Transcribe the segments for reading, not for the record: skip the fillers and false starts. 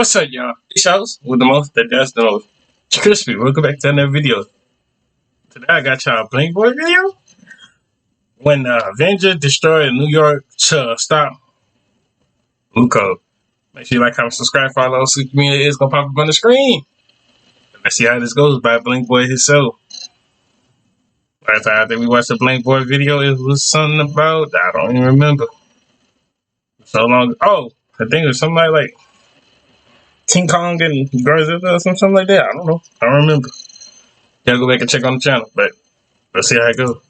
What's up, y'all? These shows with the most that does the most. JerCrispy, welcome back to another video. Today I got y'all a Blink Boy video. When Avengers destroyed New York to stop LOKI. Make sure you like, comment, subscribe, follow, social media is gonna pop up on the screen. Let's see how this goes by Blink Boy himself. Last time I think we watched the Blink Boy video, it was something about I don't even remember. So long. Oh, I think it was something like King Kong and Godzilla or something like that. I don't know. I don't remember. Gotta go back and check on the channel, but let's see how it goes.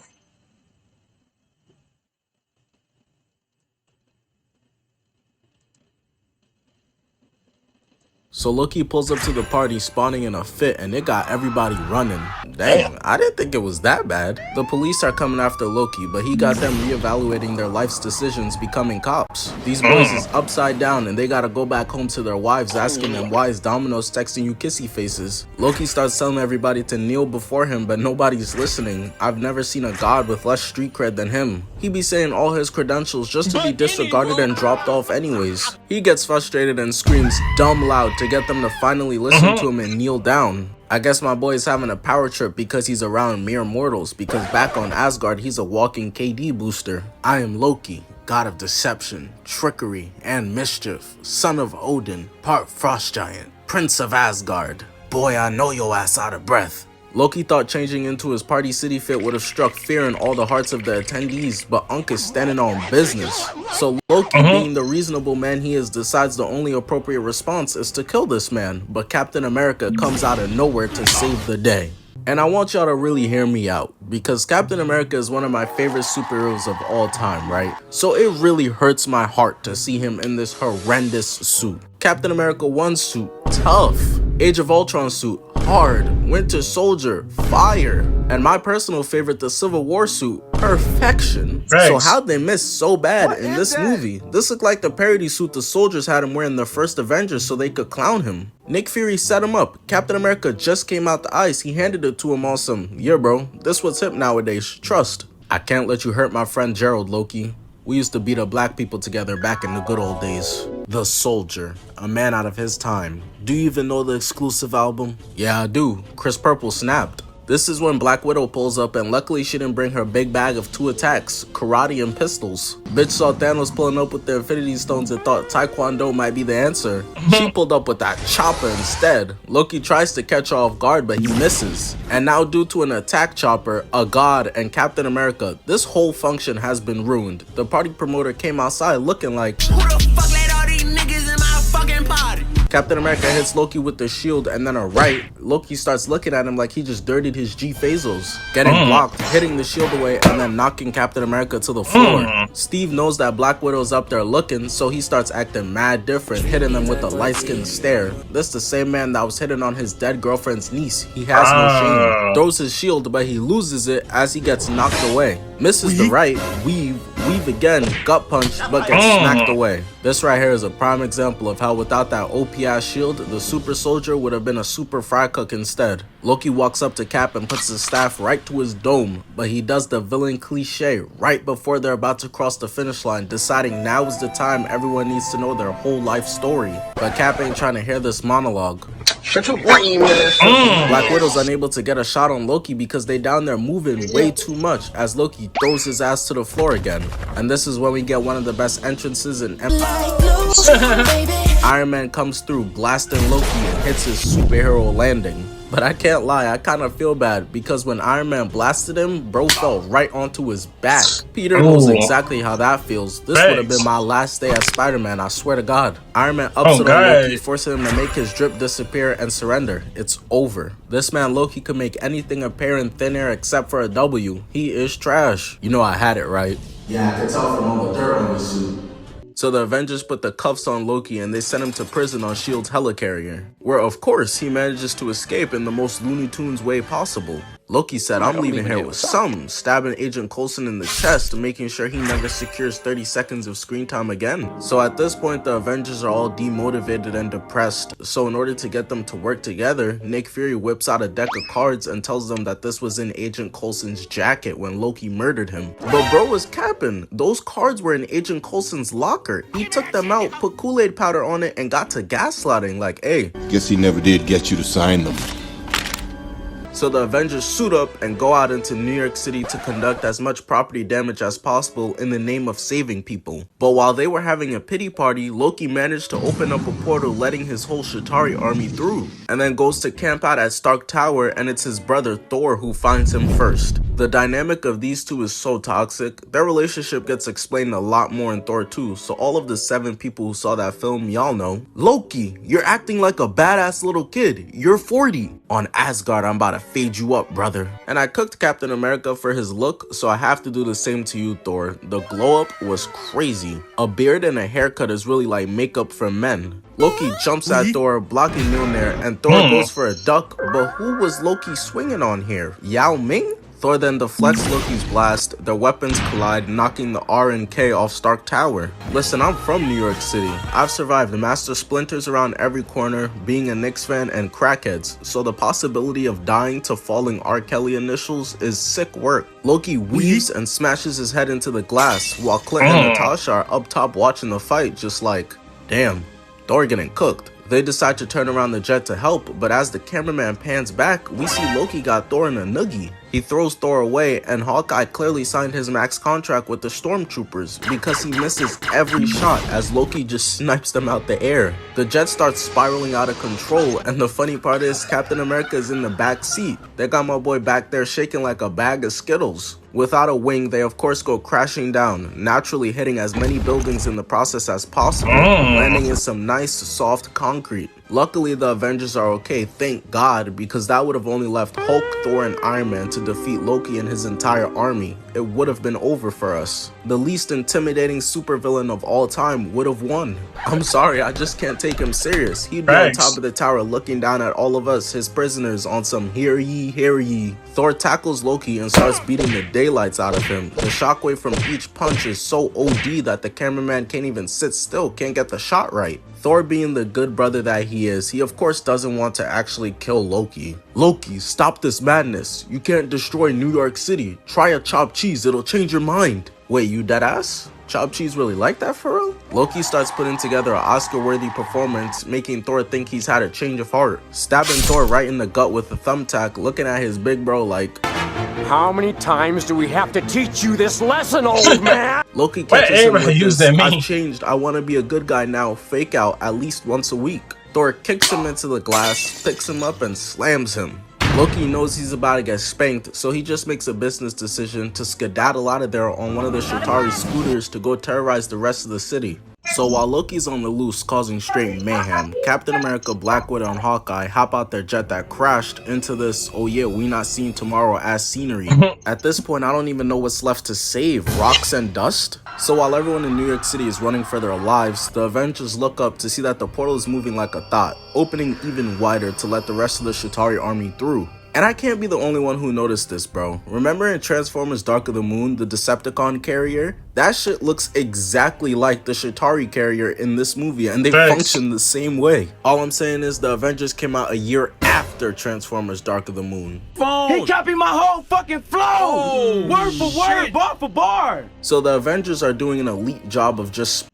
So Loki pulls up to the party spawning in a fit and it got everybody running. Dang, I didn't think it was that bad. The police are coming after Loki, but he got them reevaluating their life's decisions becoming cops. These boys is upside down and they gotta go back home to their wives asking them why is Domino's texting you kissy faces. Loki starts telling everybody to kneel before him, but nobody's listening. I've never seen a god with less street cred than him. He be saying all his credentials just to be disregarded and dropped off anyways. He gets frustrated and screams dumb loud to get them to finally listen to him and kneel down. I guess my boy is having a power trip because he's around mere mortals, because back on Asgard he's a walking KD booster. I am Loki, god of deception, trickery, and mischief, son of Odin, part frost giant, prince of Asgard. Boy, I know your ass out of breath. Loki thought changing into his party city fit would have struck fear in all the hearts of the attendees, but Unk is standing on business. So Loki, being the reasonable man he is, decides the only appropriate response is to kill this man, but Captain America comes out of nowhere to save the day. And I want y'all to really hear me out, because Captain America is one of my favorite superheroes of all time, right? So it really hurts my heart to see him in this horrendous suit. Captain America 1 suit, tough. Age of Ultron suit, hard. Winter Soldier, fire. And my personal favorite, the Civil War suit, perfection. Thanks. So how'd they miss so bad in this movie? This looked like the parody suit the soldiers had him wear in the first Avengers so they could clown him. Nick Fury set him up. Captain America just came out the ice. He handed it to him on some, yeah bro, this what's hip nowadays, trust. I can't let you hurt my friend Gerald, Loki. We used to beat up black people together back in the good old days. The Soldier, a man out of his time. Do you even know the exclusive album? Yeah, I do. Chris Purple snapped. This is when Black Widow pulls up, and luckily she didn't bring her big bag of 2 attacks, karate and pistols. Bitch saw Thanos pulling up with the Infinity Stones and thought Taekwondo might be the answer. She pulled up with that chopper instead. Loki tries to catch her off guard, but he misses. And now due to an attack chopper, a god, and Captain America, this whole function has been ruined. The party promoter came outside looking like, who the fuck let all these niggas in my fucking party? Captain America hits Loki with the shield and then a right. Loki starts looking at him like he just dirtied his G-Phasals, getting blocked, hitting the shield away, and then knocking Captain America to the floor. Steve knows that Black Widow's up there looking, so he starts acting mad different, hitting them with a light-skinned stare. This the same man that was hitting on his dead girlfriend's niece. He has no shame. Throws his shield, but he loses it as he gets knocked away. Misses the right, weave again, gut punch, but gets smacked away. This right here is a prime example of how without that OP-ass shield, the super soldier would have been a super fry cook instead. Loki walks up to Cap and puts his staff right to his dome, but he does the villain cliche right before they're about to cross the finish line, deciding now is the time everyone needs to know their whole life story. But Cap ain't trying to hear this monologue. Shut your brain, man. Black Widow's unable to get a shot on Loki because they down there moving way too much as Loki throws his ass to the floor again. And this is when we get one of the best entrances in Iron Man comes through blasting Loki and hits his superhero landing. But I can't lie, I kind of feel bad because when Iron Man blasted him, bro fell right onto his back. Peter knows exactly how that feels. This would have been my last day as Spider-Man, I swear to God. Iron Man ups it on Loki, forcing him to make his drip disappear and surrender. It's over. This man Loki could make anything appear in thin air except for a W. He is trash. You know I had it right. Yeah, I could tell from all the dirt on his suit. So the Avengers put the cuffs on Loki and they sent him to prison on S.H.I.E.L.D.'s helicarrier, where of course he manages to escape in the most Looney Tunes way possible. Loki said, I'm leaving here with some, stabbing Agent Coulson in the chest, making sure he never secures 30 seconds of screen time again. So at this point, the Avengers are all demotivated and depressed. So in order to get them to work together, Nick Fury whips out a deck of cards and tells them that this was in Agent Coulson's jacket when Loki murdered him. But bro was capping. Those cards were in Agent Coulson's locker. He took them out, put Kool-Aid powder on it, and got to gaslighting like, hey. Guess he never did get you to sign them. So the Avengers suit up and go out into New York City to conduct as much property damage as possible in the name of saving people. But while they were having a pity party, Loki managed to open up a portal letting his whole Chitauri army through, and then goes to camp out at Stark Tower, and it's his brother Thor who finds him first. The dynamic of these two is so toxic. Their relationship gets explained a lot more in Thor 2, so all of the 7 people who saw that film, y'all know. Loki, you're acting like a badass little kid. You're 40. On Asgard, I'm about to fade you up, brother. And I cooked Captain America for his look, so I have to do the same to you, Thor. The glow up was crazy. A beard and a haircut is really like makeup for men. Loki jumps at Thor, blocking Mjolnir, and Thor goes for a duck, but who was Loki swinging on here? Yao Ming? Thor then deflects Loki's blast, their weapons collide, knocking the R and K off Stark Tower. Listen, I'm from New York City. I've survived master splinters around every corner, being a Knicks fan, and crackheads, so the possibility of dying to falling R. Kelly initials is sick work. Loki weaves and smashes his head into the glass, while Clint and Natasha are up top watching the fight, just like, damn, Thor getting cooked. They decide to turn around the jet to help, but as the cameraman pans back, we see Loki got Thor in a noogie. He throws Thor away, and Hawkeye clearly signed his max contract with the Stormtroopers because he misses every shot as Loki just snipes them out the air. The jet starts spiraling out of control, and the funny part is Captain America is in the back seat. They got my boy back there shaking like a bag of Skittles. Without a wing, they of course go crashing down, naturally hitting as many buildings in the process as possible, landing in some nice soft concrete. Luckily, the Avengers are okay, thank God, because that would have only left Hulk, Thor, and Iron Man to defeat Loki and his entire army. It would have been over for us. The least intimidating supervillain of all time would have won. I'm sorry, I just can't take him serious. He'd be on top of the tower looking down at all of us, his prisoners, on some hear ye, hear ye. Thor tackles Loki and starts beating the daylights out of him. The shockwave from each punch is so OD that the cameraman can't even sit still, can't get the shot right. Thor, being the good brother that he is, he of course doesn't want to actually kill Loki. Loki, stop this madness. You can't destroy New York City. Try a chopped cheese, it'll change your mind. Wait, you deadass? Chopped cheese really like that for real? Loki starts putting together an Oscar-worthy performance, making Thor think he's had a change of heart. Stabbing Thor right in the gut with a thumbtack, looking at his big bro like, how many times do we have to teach you this lesson, old man? Loki catches him with this, I've changed, I want to be a good guy now, fake out at least once a week. Thor kicks him into the glass, picks him up, and slams him. Loki knows he's about to get spanked, so he just makes a business decision to skedaddle out of there on one of the Chitauri scooters to go terrorize the rest of the city. So while Loki's on the loose causing straight mayhem, Captain America, Black Widow, and Hawkeye hop out their jet that crashed into this oh yeah we not seeing tomorrow ass scenery. At this point I don't even know what's left to save, rocks and dust? So while everyone in New York City is running for their lives, the Avengers look up to see that the portal is moving like a thought, opening even wider to let the rest of the Chitauri army through. And I can't be the only one who noticed this, bro. Remember in Transformers Dark of the Moon, the Decepticon carrier? That shit looks exactly like the Chitauri carrier in this movie, and they function the same way. All I'm saying is the Avengers came out a year after Transformers Dark of the Moon. He copied my whole fucking flow! Word for word, bar for bar! So the Avengers are doing an elite job of just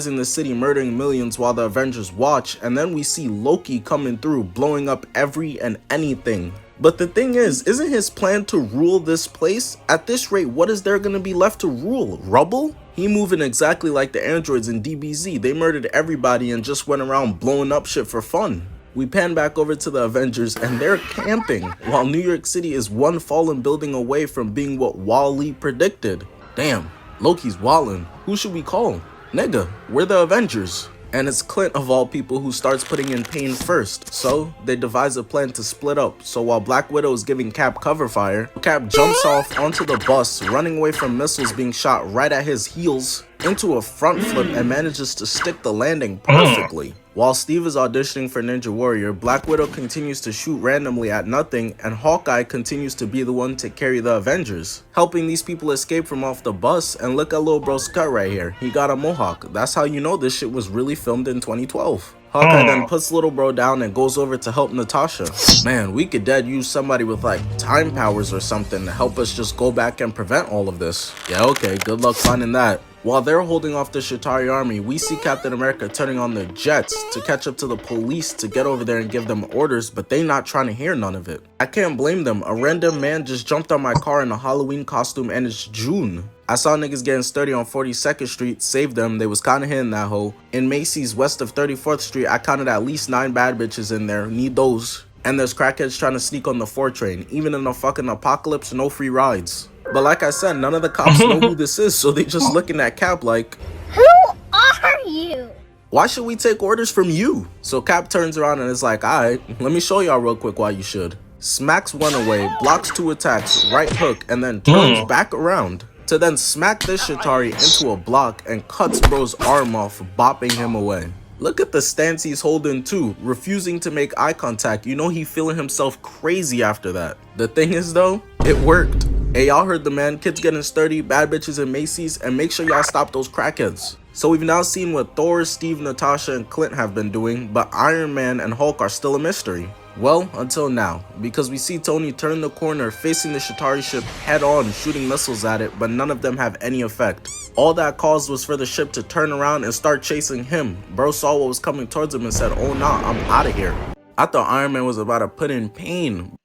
in the city, murdering millions while the Avengers watch, and then we see Loki coming through, blowing up every and anything. But the thing is, isn't his plan to rule this place? At this rate, what is there gonna be left to rule? Rubble? He moving exactly like the androids in DBZ. They murdered everybody and just went around blowing up shit for fun. We pan back over to the Avengers and they're camping, while New York City is one fallen building away from being what Wall-E predicted. Damn, Loki's wildin'. Who should we call? Nigga, we're the Avengers. And it's Clint of all people who starts putting in pain first, so they devise a plan to split up. So while Black Widow is giving Cap cover fire, Cap jumps off onto the bus, running away from missiles being shot right at his heels. into a front flip and manages to stick the landing perfectly. While Steve is auditioning for Ninja Warrior, Black Widow continues to shoot randomly at nothing, and Hawkeye continues to be the one to carry the Avengers, helping these people escape from off the bus. And look at Lil Bro's cut right here. He got a mohawk. That's how you know this shit was really filmed in 2012. Hawkeye then puts Little Bro down and goes over to help Natasha. Man, we could dead use somebody with like time powers or something to help us just go back and prevent all of this. Yeah, okay, good luck finding that. While they're holding off the Chitauri army, we see Captain America turning on the jets to catch up to the police to get over there and give them orders, but they not trying to hear none of it. I can't blame them. A random man just jumped on my car in a Halloween costume and it's June. I saw niggas getting sturdy on 42nd Street, saved them, they was kinda hitting that hoe. In Macy's west of 34th Street, I counted at least 9 bad bitches in there, need those. And there's crackheads trying to sneak on the 4 train. Even in a fucking apocalypse, no free rides. But like I said, none of the cops know who this is, so they just looking at Cap like, who are you? Why should we take orders from you? So Cap turns around and is like, alright, let me show y'all real quick why you should. Smacks one away, blocks 2 attacks, right hook, and then turns back around to then smack this Chitauri into a block and cuts bro's arm off, bopping him away. Look at the stance he's holding too, refusing to make eye contact. You know he feeling himself crazy after that. The thing is though, it worked. Hey, y'all heard the man, kids getting sturdy, bad bitches in Macy's, and make sure y'all stop those crackheads. So we've now seen what Thor, Steve, Natasha, and Clint have been doing, but Iron Man and Hulk are still a mystery. Well, until now, because we see Tony turn the corner, facing the Chitauri ship head on, shooting missiles at it, but none of them have any effect. All that caused was for the ship to turn around and start chasing him. Bro saw what was coming towards him and said, oh nah, I'm out of here. I thought Iron Man was about to put in pain.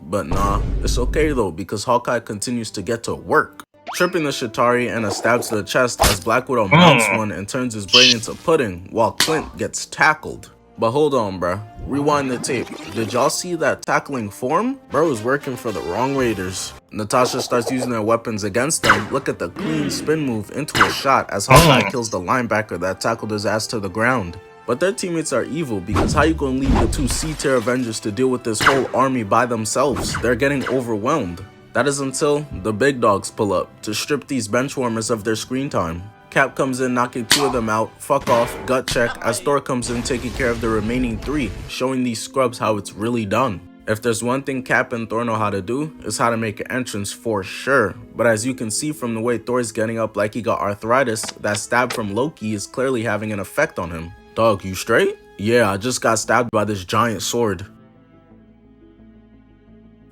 But nah, it's okay though, because Hawkeye continues to get to work, tripping the Chitauri and a stab to the chest as Black Widow mounts one and turns his brain into pudding while Clint gets tackled. But hold on, bruh. Rewind the tape. Did y'all see that tackling form? Bro is working for the wrong Raiders. Natasha starts using their weapons against them. Look at the clean spin move into a shot as Hawkeye kills the linebacker that tackled his ass to the ground. But their teammates are evil, because how you gonna leave the 2 C-tier Avengers to deal with this whole army by themselves? They're getting overwhelmed. That is until the big dogs pull up to strip these benchwarmers of their screen time. Cap comes in knocking 2 of them out, fuck off, gut check, as Thor comes in taking care of the remaining 3, showing these scrubs how it's really done. If there's one thing Cap and Thor know how to do, it's how to make an entrance for sure. But as you can see from the way Thor's getting up like he got arthritis, that stab from Loki is clearly having an effect on him. Dog, you straight? Yeah, I just got stabbed by this giant sword.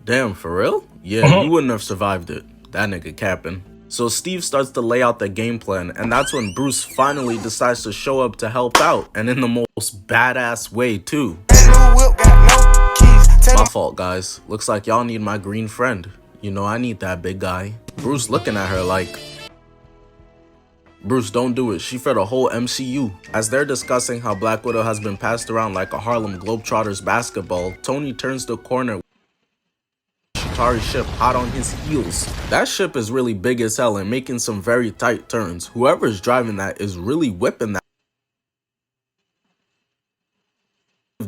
Damn, for real? Yeah, you wouldn't have survived it. That nigga capping. So Steve starts to lay out the game plan, and that's when Bruce finally decides to show up to help out, and in the most badass way too. My fault, guys. Looks like y'all need my green friend. You know I need that big guy. Bruce looking at her like, Bruce, don't do it. She fed a whole MCU. As they're discussing how Black Widow has been passed around like a Harlem Globetrotters basketball, Tony turns the corner. Chitauri ship hot on his heels. That ship is really big as hell and making some very tight turns. Whoever is driving that is really whipping that.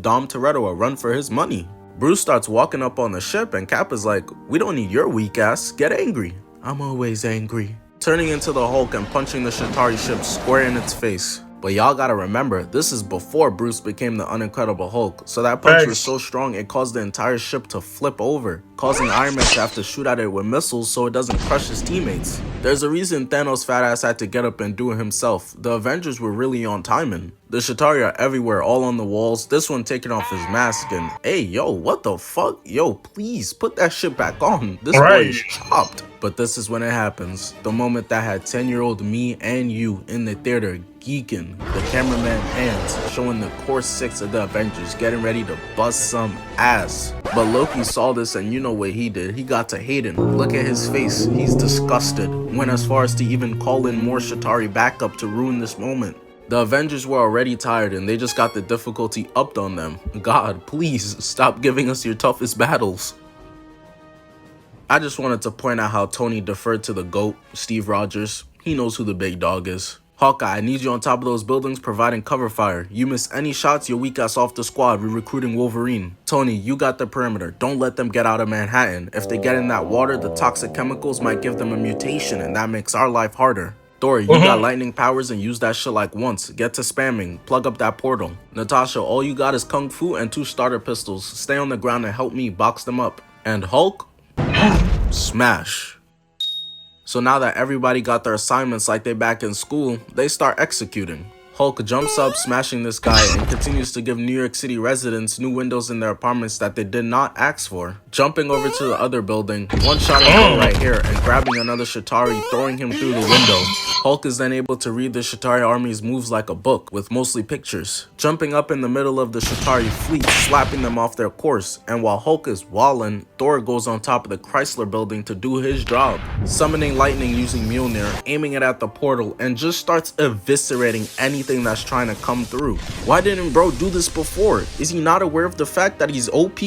Dom Toretto a run for his money. Bruce starts walking up on the ship and Cap is like, we don't need your weak ass, get angry. I'm always angry. Turning into the Hulk and punching the Chitauri ship square in its face. But y'all gotta remember, this is before Bruce became the Unincredible Hulk, so that punch was so strong it caused the entire ship to flip over, causing Iron Man to have to shoot at it with missiles so it doesn't crush his teammates. There's a reason Thanos' fat ass had to get up and do it himself. The Avengers were really on timing. The Chitauri are everywhere, all on the walls, this one taking off his mask and, hey yo, what the fuck? Yo, please, put that shit back on. This boy is chopped. But this is when it happens. The moment that had 10-year-old me and you in the theater geeking, the cameraman hands showing the core 6 of the Avengers getting ready to bust some ass. But Loki saw this and you know what he did. He got to hating. Look at his face. He's disgusted. Went as far as to even call in more Chitauri backup to ruin this moment. The Avengers were already tired and they just got the difficulty upped on them. God, please stop giving us your toughest battles. I just wanted to point out how Tony deferred to the GOAT, Steve Rogers. He knows who the big dog is. Hawkeye, I need you on top of those buildings providing cover fire. You miss any shots, you're weak ass off the squad, re-recruiting Wolverine. Tony, you got the perimeter. Don't let them get out of Manhattan. If they get in that water, the toxic chemicals might give them a mutation, and that makes our life harder. Thor, you got lightning powers and use that shit like once. Get to spamming. Plug up that portal. Natasha, all you got is kung fu and 2 starter pistols. Stay on the ground and help me box them up. And Hulk? Smash. So now that everybody got their assignments like they back in school, they start executing. Hulk jumps up, smashing this guy, and continues to give New York City residents new windows in their apartments that they did not ask for. Jumping over to the other building, one-shotting Thor right here and grabbing another Chitauri, throwing him through the window. Hulk is then able to read the Chitauri army's moves like a book, with mostly pictures. Jumping up in the middle of the Chitauri fleet, slapping them off their course, and while Hulk is wallin', Thor goes on top of the Chrysler building to do his job. Summoning lightning using Mjolnir, aiming it at the portal, and just starts eviscerating anything that's trying to come through. Why didn't bro do this before? Is he not aware of the fact that he's OP?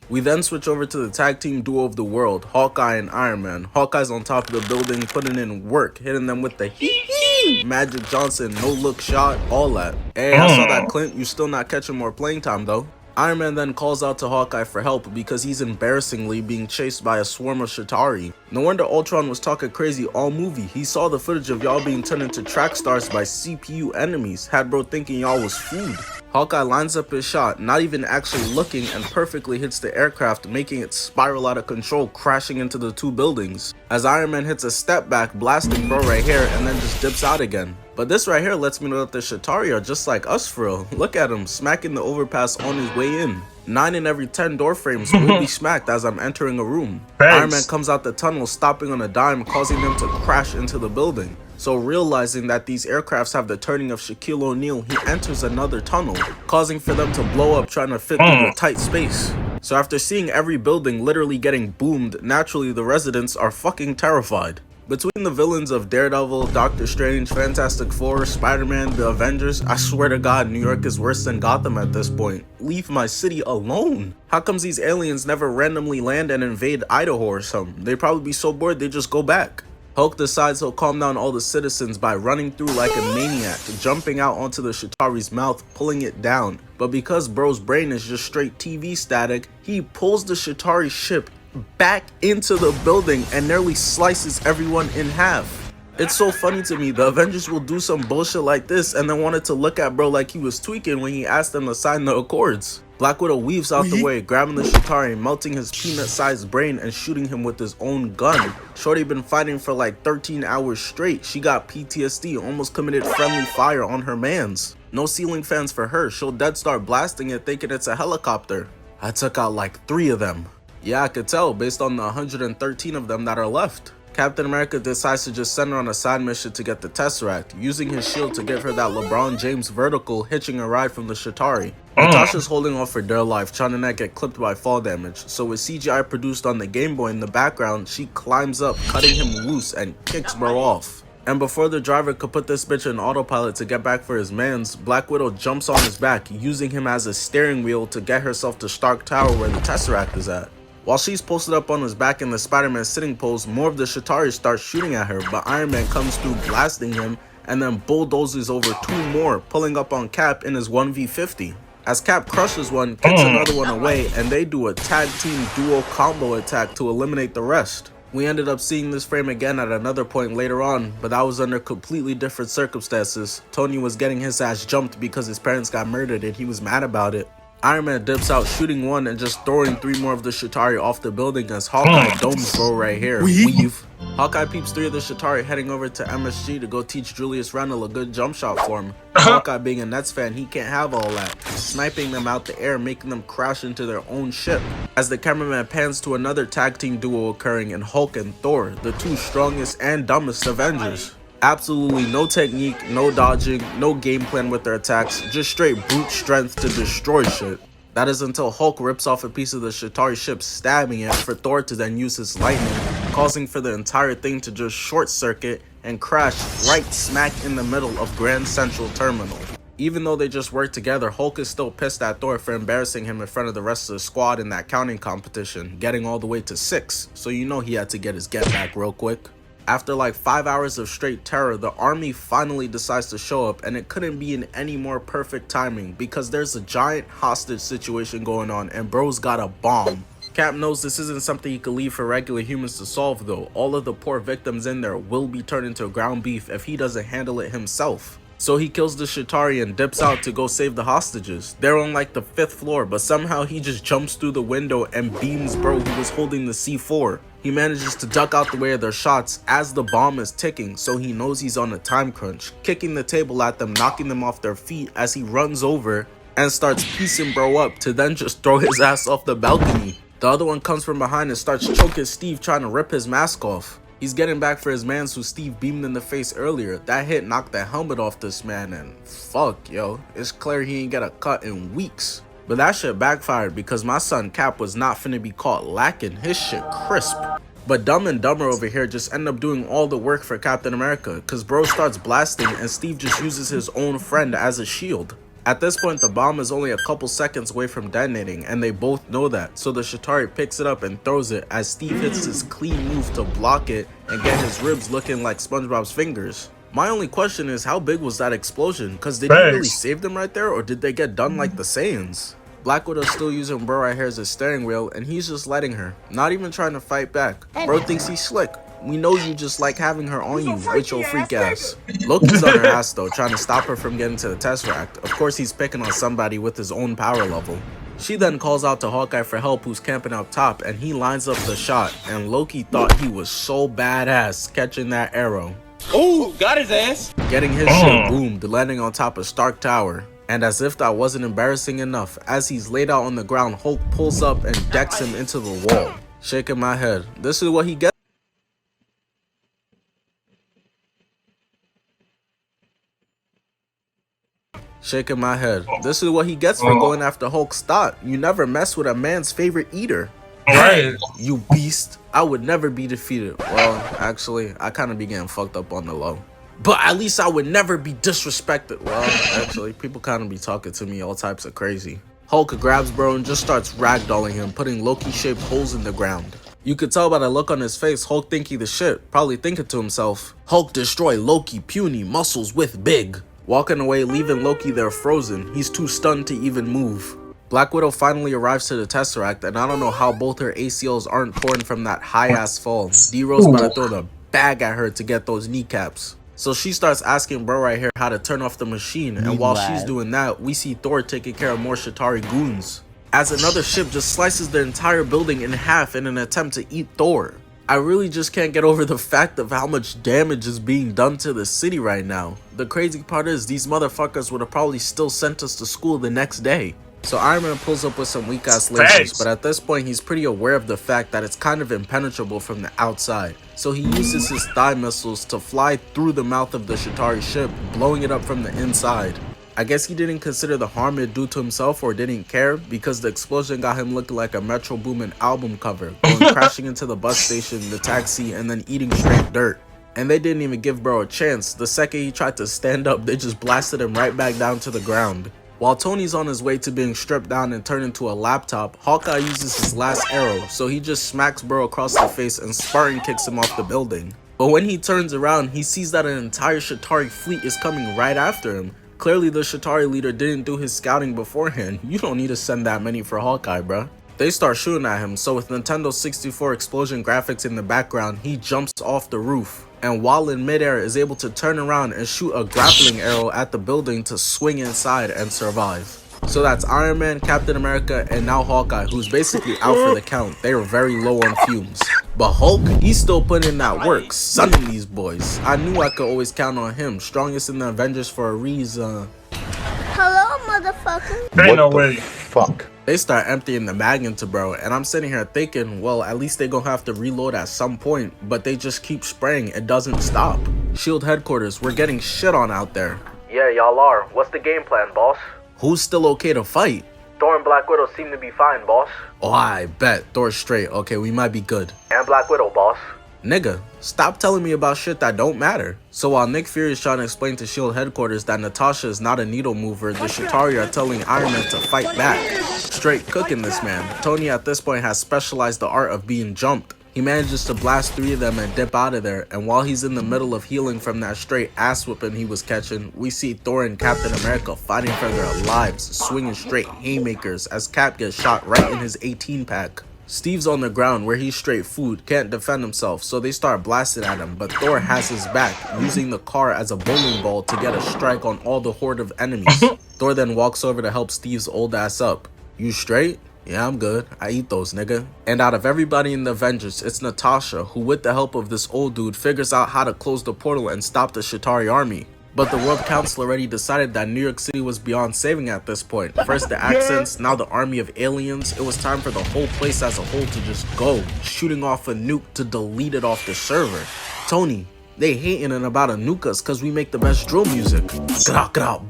We then switch over to the tag team duo of the world, Hawkeye and Iron Man. Hawkeye's on top of the building, putting in work, hitting them with the hee Magic Johnson, no look shot, all that. Hey, I saw that, Clint. You still not catching more playing time though. Iron Man then calls out to Hawkeye for help because he's embarrassingly being chased by a swarm of Chitauri. No wonder Ultron was talking crazy all movie. He saw the footage of y'all being turned into track stars by CPU enemies, had bro thinking y'all was food. Hawkeye lines up his shot, not even actually looking, and perfectly hits the aircraft, making it spiral out of control, crashing into the 2 buildings. As Iron Man hits a step back, blasting bro right here, and then just dips out again. But this right here lets me know that the Chitauri are just like us for real. Look at him, smacking the overpass on his way in. 9 in every 10 door frames will be smacked as I'm entering a room. Iron Man comes out the tunnel, stopping on a dime, causing them to crash into the building. So realizing that these aircrafts have the turning of Shaquille O'Neal, he enters another tunnel, causing for them to blow up trying to fit through the tight space. So after seeing every building literally getting boomed, naturally the residents are fucking terrified. Between the villains of Daredevil, Doctor Strange, Fantastic Four, Spider-Man, the Avengers, I swear to God, New York is worse than Gotham at this point. Leave my city alone. How comes these aliens never randomly land and invade Idaho or something? They'd probably be so bored they just go back. Hulk decides he'll calm down all the citizens by running through like a maniac, jumping out onto the Chitauri's mouth, pulling it down. But because bro's brain is just straight TV static, he pulls the Chitauri ship back into the building and nearly slices everyone in half. It's so funny to me, the Avengers will do some bullshit like this and then wanted to look at bro like he was tweaking when he asked them to sign the Accords. Black Widow weaves out the way, grabbing the Chitauri, melting his peanut-sized brain and shooting him with his own gun. Shorty been fighting for like 13 hours straight. She got PTSD, almost committed friendly fire on her mans. No ceiling fans for her. She'll dead start blasting it thinking it's a helicopter. I took out like 3 of them. Yeah, I could tell based on the 113 of them that are left. Captain America decides to just send her on a side mission to get the Tesseract, using his shield to give her that LeBron James vertical, hitching a ride from the Chitauri. Natasha's holding on for dear life, trying to not get clipped by fall damage, so with CGI produced on the Game Boy in the background, she climbs up, cutting him loose and kicks bro off. And before the driver could put this bitch in autopilot to get back for his mans, Black Widow jumps on his back, using him as a steering wheel to get herself to Stark Tower where the Tesseract is at. While she's posted up on his back in the Spider-Man sitting pose, more of the Chitauri start shooting at her, but Iron Man comes through blasting him and then bulldozes over 2 more, pulling up on Cap in his 1v50. As Cap crushes one, kicks another one away, and they do a tag team duo combo attack to eliminate the rest. We ended up seeing this frame again at another point later on, but that was under completely different circumstances. Tony was getting his ass jumped because his parents got murdered and he was mad about it. Iron Man dips out, shooting one and just throwing 3 more of the Chitauri off the building as Hawkeye domes bro right here. Weave. Hawkeye peeps 3 of the Chitauri heading over to MSG to go teach Julius Randle a good jump shot form. Hawkeye being a Nets fan, he can't have all that, sniping them out the air, making them crash into their own ship. As the cameraman pans to another tag team duo occurring in Hulk and Thor, the 2 strongest and dumbest Avengers. Absolutely no technique, no dodging, no game plan with their attacks, just straight brute strength to destroy shit. That is until Hulk rips off a piece of the Chitauri ship, stabbing it, for Thor to then use his lightning, causing for the entire thing to just short circuit and crash right smack in the middle of Grand Central Terminal. Even though they just worked together, Hulk is still pissed at Thor for embarrassing him in front of the rest of the squad in that counting competition, getting all the way to 6, so you know he had to get his get back real quick. After like 5 hours of straight terror, the army finally decides to show up, and it couldn't be in any more perfect timing because there's a giant hostage situation going on and bro's got a bomb. Cap knows this isn't something he could leave for regular humans to solve though. All of the poor victims in there will be turned into ground beef if he doesn't handle it himself. So he kills the Chitauri and dips out to go save the hostages. They're on like the 5th floor, but somehow he just jumps through the window and beams bro who was holding the C4. He manages to duck out the way of their shots as the bomb is ticking, so he knows he's on a time crunch, kicking the table at them, knocking them off their feet as he runs over and starts piecing bro up to then just throw his ass off the balcony. The other one comes from behind and starts choking Steve, trying to rip his mask off. He's getting back for his mans who Steve beamed in the face earlier. That hit knocked the helmet off this man, and fuck yo, it's clear he ain't get a cut in weeks. But that shit backfired because my son Cap was not finna be caught lacking. His shit crisp. But Dumb and Dumber over here just end up doing all the work for Captain America, cause bro starts blasting and Steve just uses his own friend as a shield. At this point, the bomb is only a couple seconds away from detonating, and they both know that, so the Chitauri picks it up and throws it as Steve hits his clean move to block it and get his ribs looking like SpongeBob's fingers. My only question is, how big was that explosion? Cause did he really save them right there, or did they get done like the Saiyans? Black Widow's still using bro right here as a steering wheel, and he's just letting her, not even trying to fight back. Bro thinks he's slick. We know you just like having her on you with your freak ass. Loki's on her ass though, trying to stop her from getting to the Tesseract. Of course he's picking on somebody with his own power level. She then calls out to Hawkeye for help, who's camping up top, and he lines up the shot, and Loki thought he was so badass catching that arrow. Ooh, got his ass. Getting his shit boomed, landing on top of Stark Tower. And as if that wasn't embarrassing enough, as he's laid out on the ground, Hulk pulls up and decks him into the wall. Shaking my head. This is what he gets. Shaking my head. This is what he gets for going after Hulk's thought. You never mess with a man's favorite eater. Right. You beast. I would never be defeated. Well, actually, I kind of be getting fucked up on the low. But at least I would never be disrespected. Well, actually, people kind of be talking to me all types of crazy. Hulk grabs bro and just starts ragdolling him, putting Loki-shaped holes in the ground. You could tell by the look on his face, Hulk think he the shit, probably thinking to himself, Hulk destroy Loki, puny, muscles with big. Walking away, leaving Loki there frozen. He's too stunned to even move. Black Widow finally arrives to the Tesseract, and I don't know how both her ACLs aren't torn from that high-ass fall. D-Rose about to throw the bag at her to get those kneecaps. So she starts asking bro right here how to turn off the machine, and while she's doing that, we see Thor taking care of more Chitauri goons, as another ship just slices the entire building in half in an attempt to eat Thor. I really just can't get over the fact of how much damage is being done to the city right now. The crazy part is these motherfuckers would have probably still sent us to school the next day. So Iron Man pulls up with some weak ass lasers, but at this point he's pretty aware of the fact that it's kind of impenetrable from the outside. So he uses his thigh missiles to fly through the mouth of the Chitauri ship, blowing it up from the inside. I guess he didn't consider the harm it do to himself or didn't care, because the explosion got him looking like a Metro Boomin album cover, going crashing into the bus station, the taxi, and then eating straight dirt. And they didn't even give bro a chance. The second he tried to stand up, they just blasted him right back down to the ground. While Tony's on his way to being stripped down and turned into a laptop, Hawkeye uses his last arrow, so he just smacks bro across the face and Spartan kicks him off the building. But when he turns around, he sees that an entire Chitauri fleet is coming right after him. Clearly the Chitauri leader didn't do his scouting beforehand. You don't need to send that many for Hawkeye, bruh. They start shooting at him, so with Nintendo 64 explosion graphics in the background, he jumps off the roof, and while in midair is able to turn around and shoot a grappling arrow at the building to swing inside and survive. So that's Iron Man, Captain America, and now Hawkeye, who's basically out for the count. They are very low on fumes. But Hulk, he's still putting in that work, sunning these boys. I knew I could always count on him, strongest in the Avengers for a reason. Hello, motherfucker. Ain't no way. Fuck. They start emptying the mag into bro, and I'm sitting here thinking, well, at least they gonna have to reload at some point, but they just keep spraying, it doesn't stop. SHIELD headquarters, we're getting shit on out there. Yeah, y'all are. What's the game plan, boss? Who's still okay to fight? Thor and Black Widow seem to be fine, boss. Oh, I bet. Thor's straight. Okay, we might be good. And Black Widow, boss. Nigga, stop telling me about shit that don't matter. So while Nick Fury is trying to explain to SHIELD headquarters that Natasha is not a needle mover, the Chitauri are telling Iron Man to fight back. Straight cooking this man. Tony at this point has specialized the art of being jumped. He manages to blast 3 of them and dip out of there, and while he's in the middle of healing from that straight ass whipping he was catching, we see Thor and Captain America fighting for their lives, swinging straight haymakers as Cap gets shot right in his 18 pack. Steve's on the ground where he's straight food, can't defend himself, so they start blasting at him, but Thor has his back, using the car as a bowling ball to get a strike on all the horde of enemies. Thor then walks over to help Steve's old ass up. You straight? Yeah, I'm good. I eat those, nigga. And out of everybody in the Avengers, it's Natasha, who with the help of this old dude figures out how to close the portal and stop the Chitauri army. But the World Council already decided that New York City was beyond saving at this point. First the accents, now the army of aliens. It was time for the whole place as a whole to just go, shooting off a nuke to delete it off the server. Tony, they hating about a nuke us cause we make the best drill music.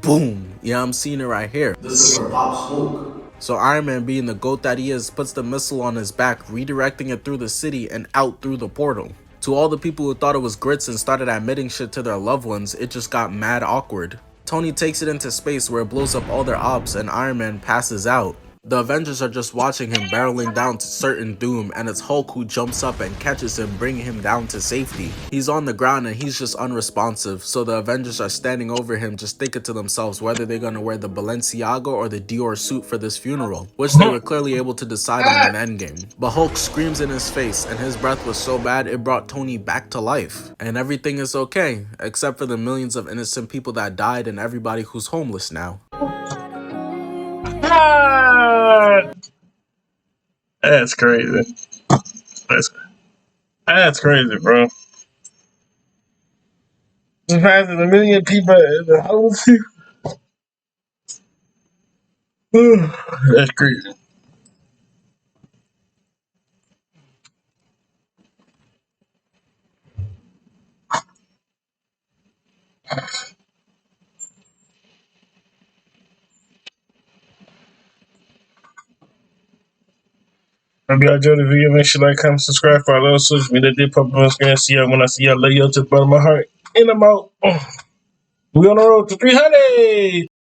Boom. Yeah, I'm seeing it right here. This is for Pop Smoke. So Iron Man, being the GOAT that he is, puts the missile on his back, redirecting it through the city and out through the portal. To all the people who thought it was grits and started admitting shit to their loved ones, it just got mad awkward. Tony takes it into space where it blows up all their ops and Iron Man passes out. The Avengers are just watching him barreling down to certain doom, and it's Hulk who jumps up and catches him, bringing him down to safety. He's on the ground and he's just unresponsive, so the Avengers are standing over him just thinking to themselves whether they're gonna wear the Balenciaga or the Dior suit for this funeral, which they were clearly able to decide on in Endgame. But Hulk screams in his face and his breath was so bad it brought Tony back to life. And everything is okay, except for the millions of innocent people that died and everybody who's homeless now. That's crazy. That's crazy, bro. Surprised there's a million people in the house. That's crazy. Hope y'all enjoyed the video. Make sure you like, comment, subscribe, follow us. Social media did pop up on screen. See y'all when I see y'all. Love y'all to the bottom of my heart. And I'm out. We on the road to 300.